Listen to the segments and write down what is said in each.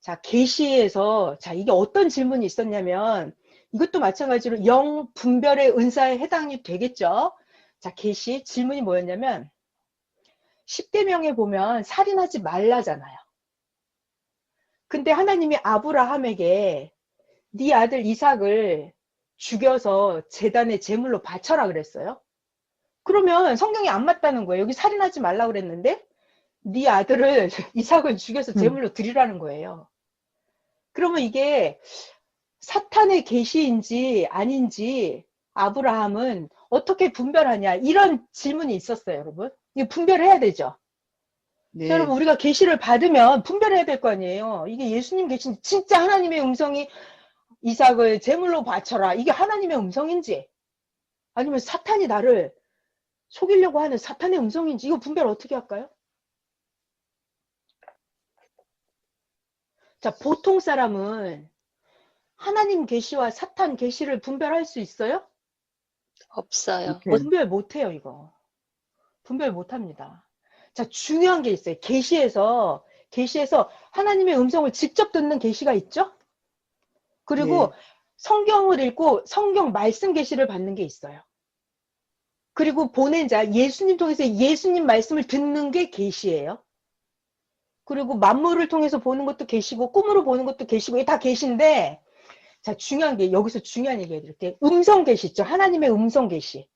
자, 계시에서 자, 이게 어떤 질문이 있었냐면 이것도 마찬가지로 영 분별의 은사에 해당이 되겠죠. 자, 계시 질문이 뭐였냐면 10계명에 보면 살인하지 말라잖아요. 근데 하나님이 아브라함에게 네 아들 이삭을 죽여서 제단의 제물로 바쳐라 그랬어요. 그러면 성경이 안 맞다는 거예요. 여기 살인하지 말라 그랬는데 네 아들을 이삭을 죽여서 제물로 드리라는 거예요. 그러면 이게 사탄의 계시인지 아닌지 아브라함은 어떻게 분별하냐 이런 질문이 있었어요. 여러분 이거 분별해야 되죠. 자, 네. 여러분 우리가 계시를 받으면 분별해야 될 거 아니에요. 이게 예수님 계신 진짜 하나님의 음성이 이삭을 제물로 바쳐라 이게 하나님의 음성인지 아니면 사탄이 나를 속이려고 하는 사탄의 음성인지 이거 분별 어떻게 할까요? 자, 보통 사람은 하나님 계시와 사탄 계시를 분별할 수 있어요? 없어요. 분별 못해요. 이거 분별 못합니다. 자, 중요한 게 있어요. 계시에서 하나님의 음성을 직접 듣는 계시가 있죠. 그리고 성경을 읽고 성경 말씀 계시를 받는 게 있어요. 그리고 보낸 자 예수님 통해서 예수님 말씀을 듣는 게 계시예요. 그리고 만물을 통해서 보는 것도 계시고 꿈으로 보는 것도 계시고 이게 다 계시인데 자, 중요한 게 여기서 중요한 얘기 해드릴게요. 음성 계시 있죠. 하나님의 음성 계시.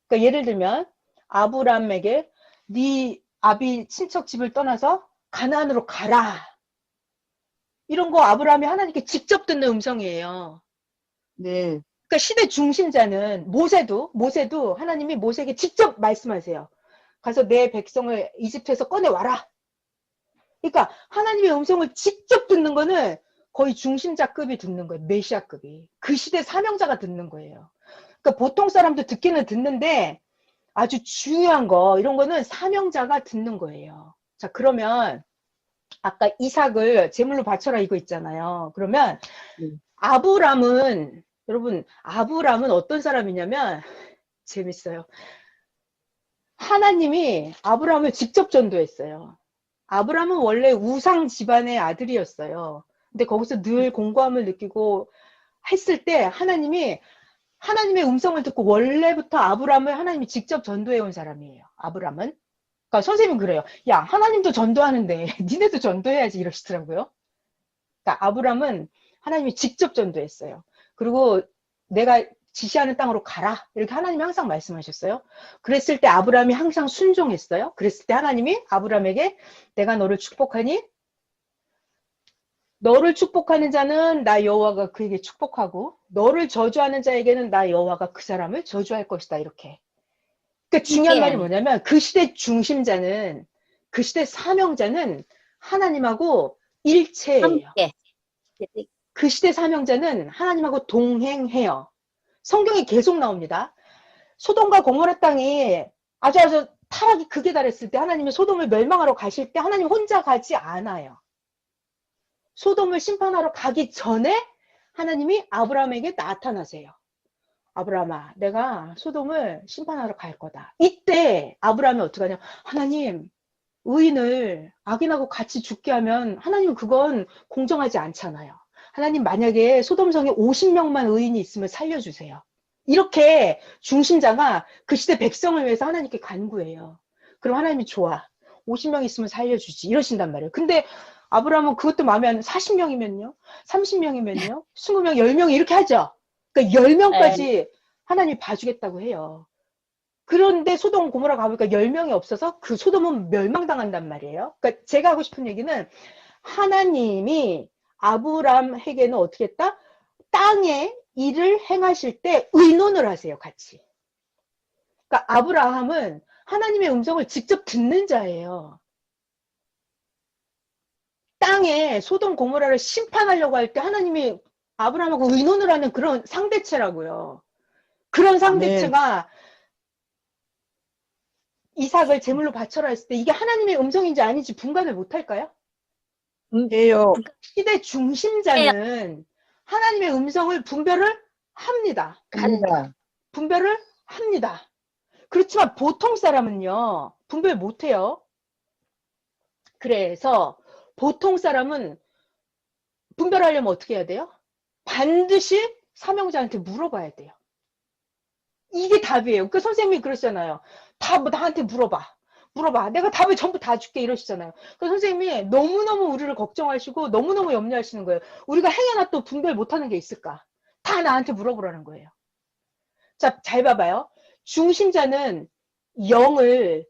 그러니까 예를 들면 아브라함에게 네 아비 친척 집을 떠나서 가나안으로 가라. 이런 거 아브라함이 하나님께 직접 듣는 음성이에요. 네. 그러니까 시대 중심자는 모세도 하나님이 모세에게 직접 말씀하세요. 가서 내 백성을 이집트에서 꺼내와라. 그러니까 하나님의 음성을 직접 듣는 거는 거의 중심자급이 듣는 거예요. 메시아급이. 그 시대 사명자가 듣는 거예요. 그러니까 보통 사람도 듣기는 듣는데 아주 중요한 거 이런 거는 사명자가 듣는 거예요. 자, 그러면 아까 이삭을 제물로 바쳐라 이거 있잖아요. 그러면 아브람은 여러분 아브람은 어떤 사람이냐면 재밌어요. 하나님이 아브람을 직접 전도했어요. 아브람은 원래 우상 집안의 아들이었어요. 근데 거기서 늘 공고함을 느끼고 했을 때 하나님의 음성을 듣고 원래부터 아브람을 하나님이 직접 전도해 온 사람이에요. 아브람은. 그러니까 선생님은 그래요. 야, 하나님도 전도하는데 니네도 전도해야지 이러시더라고요. 그러니까 아브람은 하나님이 직접 전도했어요. 그리고 내가 지시하는 땅으로 가라. 이렇게 하나님이 항상 말씀하셨어요. 그랬을 때 아브람이 항상 순종했어요. 그랬을 때 하나님이 아브람에게 내가 너를 축복하니 너를 축복하는 자는 나 여호와가 그에게 축복하고 너를 저주하는 자에게는 나 여호와가 그 사람을 저주할 것이다. 이렇게. 그러니까 중요한 말이 뭐냐면 그 시대 중심자는 그 시대 사명자는 하나님하고 일체예요. 함께. 그 시대 사명자는 하나님하고 동행해요. 성경에 계속 나옵니다. 소돔과 고모라 땅이 아주 타락이 극에 달했을 때 하나님이 소돔을 멸망하러 가실 때 하나님 혼자 가지 않아요. 소돔을 심판하러 가기 전에 하나님이 아브라함에게 나타나세요. 아브라함아, 내가 소돔을 심판하러 갈 거다. 이때 아브라함이 어떻게 하냐? 하나님, 의인을 악인하고 같이 죽게 하면 하나님 그건 공정하지 않잖아요. 하나님 만약에 소돔성에 50명만 의인이 있으면 살려주세요. 이렇게 중심자가 그 시대 백성을 위해서 하나님께 간구해요. 그럼 하나님이 좋아. 50명 있으면 살려주지. 이러신단 말이에요. 근데 아브라함은 그것도 마음에 안 40명이면요? 30명이면요? 20명, 10명 이렇게 하죠. 그러니까 10명까지 하나님이 봐주겠다고 해요. 그런데 소돔 고모라 가보니까 10명이 없어서 그 소돔은 멸망당한단 말이에요. 그러니까 제가 하고 싶은 얘기는 하나님이 아브람에게는 어떻게 했다? 땅에 일을 행하실 때 의논을 하세요, 같이. 그러니까 아브라함은 하나님의 음성을 직접 듣는 자예요. 땅에 소돔 고모라를 심판하려고 할 때 하나님이 아브라함하고 의논을 하는 그런 상대체라고요. 그런 상대체가 이삭을 제물로 바쳐라 했을 때 이게 하나님의 음성인지 아닌지 분간을 못할까요? 해요. 시대 중심자는 하나님의 음성을 분별을 합니다. 분별을 합니다. 그렇지만 보통 사람은요, 분별 못해요. 그래서 보통 사람은 분별하려면 어떻게 해야 돼요? 반드시 사명자한테 물어봐야 돼요. 이게 답이에요. 그 선생님이 그러시잖아요. 다 나한테 물어봐. 물어봐. 내가 답을 전부 다 줄게 이러시잖아요. 그 선생님이 너무너무 우리를 걱정하시고 너무너무 염려하시는 거예요. 우리가 행여나 또 분별 못하는 게 있을까? 다 나한테 물어보라는 거예요. 자, 잘 봐봐요. 중심자는 영을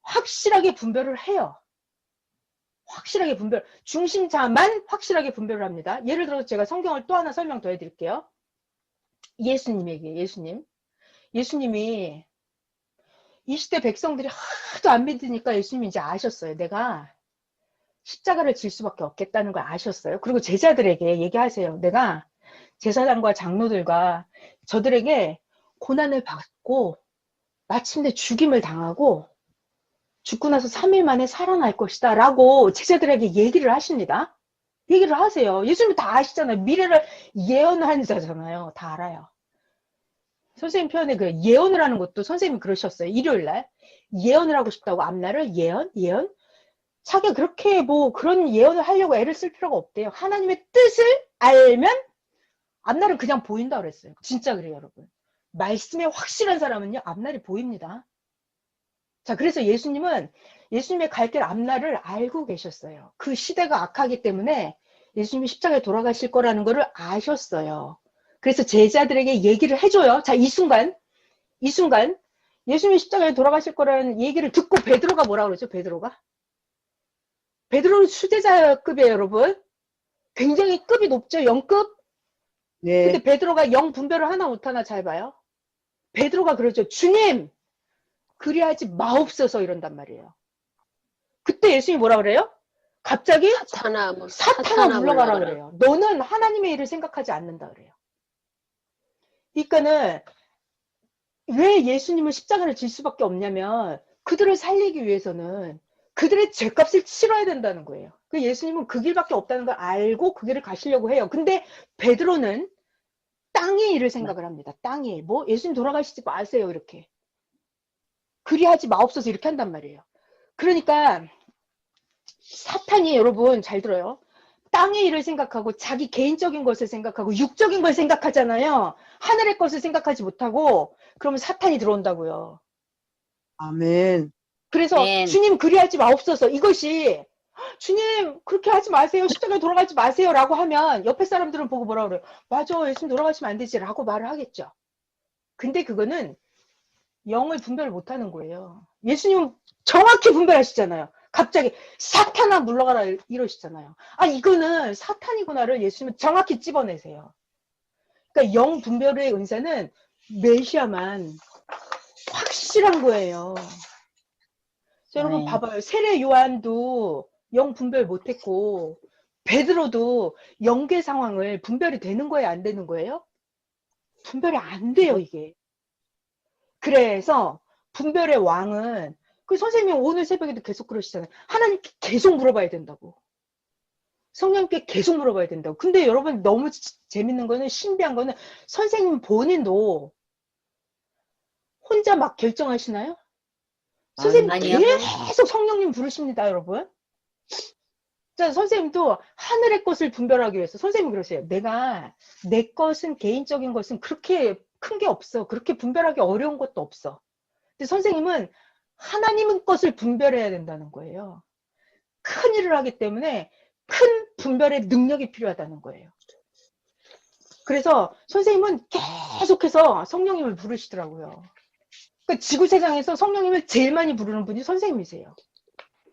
확실하게 분별을 해요. 확실하게 분별, 중심자만 확실하게 분별을 합니다. 예를 들어서 제가 성경을 또 하나 설명 더 해드릴게요. 예수님에게, 예수님이 이 시대 백성들이 하도 안 믿으니까 예수님이 이제 아셨어요. 내가 십자가를 질 수밖에 없겠다는 걸 아셨어요. 그리고 제자들에게 얘기하세요. 내가 제사장과 장로들과 저들에게 고난을 받고 마침내 죽임을 당하고 죽고 나서 3일 만에 살아날 것이다 라고 제자들에게 얘기를 하십니다. 얘기를 하세요. 예수님 다 아시잖아요. 미래를 예언한 자잖아요. 다 알아요. 선생님 표현에 그 예언을 하는 것도 선생님이 그러셨어요. 일요일날 예언을 하고 싶다고 앞날을 예언 자기가 그렇게 뭐 그런 예언을 하려고 애를 쓸 필요가 없대요. 하나님의 뜻을 알면 앞날은 그냥 보인다 그랬어요. 진짜 그래요, 여러분. 말씀에 확실한 사람은요, 앞날이 보입니다. 자, 그래서 예수님의 갈 길 앞날을 알고 계셨어요. 그 시대가 악하기 때문에 예수님이 십자가에 돌아가실 거라는 거를 아셨어요. 그래서 제자들에게 얘기를 해줘요. 자, 이 순간 예수님이 십자가에 돌아가실 거라는 얘기를 듣고 베드로가 뭐라 그러죠? 베드로는 수제자급이에요, 여러분. 굉장히 급이 높죠, 영급. 근데 네. 베드로가 영 분별을 하나 못하나 잘 봐요. 베드로가 그러죠. 주님, 그리하지 마옵소서 이런단 말이에요. 그때 예수님이 뭐라 그래요? 갑자기 사탄아 물러가라 그래요. 너는 하나님의 일을 생각하지 않는다 그래요. 그러니까는 왜 예수님은 십자가를 질 수밖에 없냐면 그들을 살리기 위해서는 그들의 죄값을 치러야 된다는 거예요. 그 예수님은 그 길밖에 없다는 걸 알고 그 길을 가시려고 해요. 근데 베드로는 땅의 일을 생각을 합니다. 땅의 일. 뭐 예수님 돌아가시지 마세요 이렇게. 그리하지 마옵소서 이렇게 한단 말이에요. 그러니까 사탄이 여러분 잘 들어요. 땅의 일을 생각하고 자기 개인적인 것을 생각하고 육적인 걸 생각하잖아요. 하늘의 것을 생각하지 못하고 그러면 사탄이 들어온다고요. 아멘. 그래서 네. 주님 그리하지 마옵소서 이것이 주님 그렇게 하지 마세요. 십자가에 돌아가지 마세요 라고 하면 옆에 사람들은 보고 뭐라 그래요. 맞아 예수님 돌아가시면 안 되지 라고 말을 하겠죠. 근데 그거는 영을 분별을 못하는 거예요. 예수님은 정확히 분별하시잖아요. 갑자기 사탄아 물러가라 이러시잖아요. 아 이거는 사탄이구나를 예수님은 정확히 찝어내세요. 그러니까 영 분별의 은사는 메시아만 확실한 거예요. 자, 여러분 봐봐요. 세례 요한도 영 분별 못했고 베드로도 영계 상황을 분별이 되는 거예요? 안 되는 거예요? 분별이 안 돼요 이게. 그래서 분별의 왕은 그 선생님이 오늘 새벽에도 계속 그러시잖아요. 하나님께 계속 물어봐야 된다고. 성령님께 계속 물어봐야 된다고. 근데 여러분 너무 재밌는 거는 신비한 거는 선생님 본인도 혼자 막 결정하시나요? 선생님 아니요. 계속 성령님 부르십니다, 여러분. 자, 선생님도 하늘의 것을 분별하기 위해서 선생님이 그러세요. 내 것은 개인적인 것은 그렇게 큰 게 없어. 그렇게 분별하기 어려운 것도 없어. 근데 선생님은 하나님의 것을 분별해야 된다는 거예요. 큰 일을 하기 때문에 큰 분별의 능력이 필요하다는 거예요. 그래서 선생님은 계속해서 성령님을 부르시더라고요. 그러니까 지구세상에서 성령님을 제일 많이 부르는 분이 선생님이세요.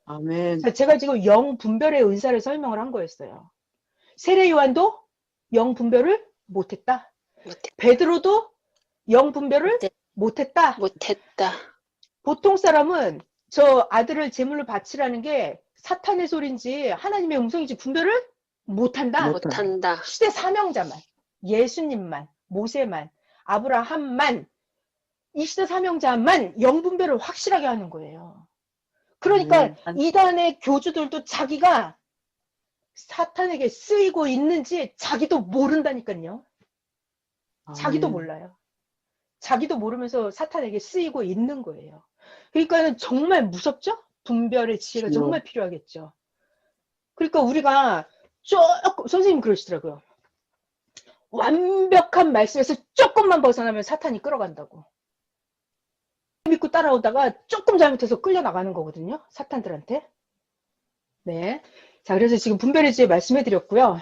아멘. 제가 지금 영 분별의 은사를 설명을 한 거였어요. 세례 요한도 영 분별을 못했다. 베드로도 영 분별을 못했다. 보통 사람은 저 아들을 제물로 바치라는 게 사탄의 소리인지 하나님의 음성인지 분별을 못한다. 시대 사명자만, 예수님만, 모세만, 아브라함만, 이 시대 사명자만 영 분별을 확실하게 하는 거예요. 그러니까 이단의 교주들도 자기가 사탄에게 쓰이고 있는지 자기도 모른다니까요. 자기도 몰라요. 자기도 모르면서 사탄에게 쓰이고 있는 거예요. 그러니까 정말 무섭죠? 분별의 지혜가 정말 필요하겠죠. 그러니까 우리가 조금, 선생님 그러시더라고요. 완벽한 말씀에서 조금만 벗어나면 사탄이 끌어간다고. 믿고 따라오다가 조금 잘못해서 끌려나가는 거거든요. 사탄들한테. 네. 자, 그래서 지금 분별의 지혜 말씀해 드렸고요.